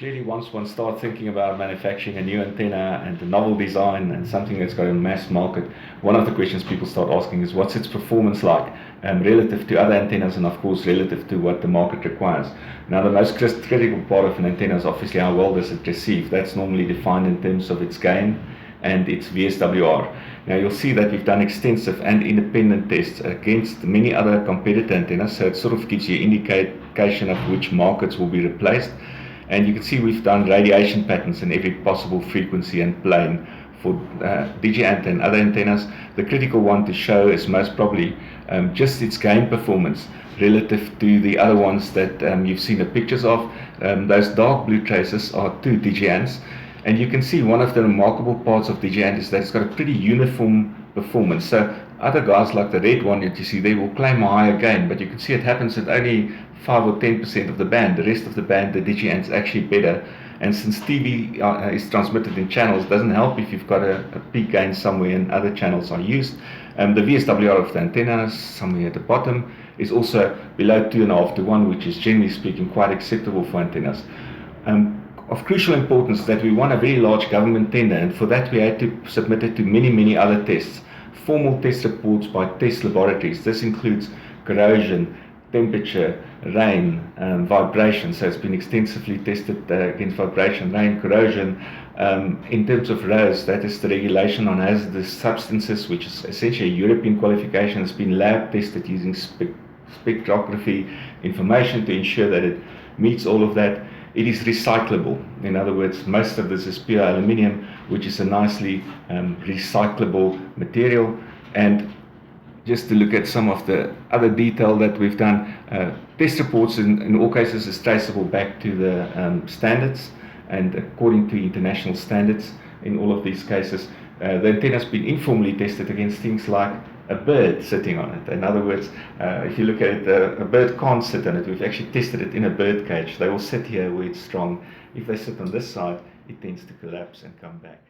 clearly once one starts thinking about manufacturing a new antenna and a novel design and something that's got a mass market, one of the questions people start asking is what's its performance like relative to other antennas, and of course relative to what the market requires. Now the most critical part of an antenna is obviously how well does it receive. That's normally defined in terms of its gain and its VSWR. Now you'll see that we've done extensive and independent tests against many other competitor antennas, so it sort of gives you an indication of which markets will be replaced. And you can see we've done radiation patterns in every possible frequency and plane for DigiAnt and other antennas. The critical one to show is most probably just its gain performance relative to the other ones that you've seen the pictures of. Those dark blue traces are two DigiAnts. And you can see one of the remarkable parts of DigiAnt is that it's got a pretty uniform performance. So other guys like the red one that you see there will claim a higher gain, but you can see it happens at only 5 or 10% of the band. The rest of the band, the DigiAnt's actually better. And since TV is transmitted in channels, it doesn't help if you've got a peak gain somewhere and other channels are used. The VSWR of the antenna, somewhere at the bottom, is also below 2.5 to 1, which is generally speaking quite acceptable for antennas. Of crucial importance that we won a very large government tender, and for that we had to submit it to many other tests, formal test reports by test laboratories. This includes corrosion, temperature, rain, vibration. So it's been extensively tested against vibration, rain, corrosion. In terms of RoHS, that is the regulation on hazardous substances, which is essentially a European qualification. It's been lab tested using spectrography information to ensure that it meets all of that. It is recyclable. In other words, most of this is pure aluminium, which is a nicely recyclable material. And just to look at some of the other detail that we've done, test reports in all cases is traceable back to the standards, and according to international standards in all of these cases. The antenna has been informally tested against things like a bird sitting on it. In other words, if you look at it, a bird can't sit on it. We've actually tested it in a bird cage. They will sit here where it's strong. If they sit on this side, it tends to collapse and come back.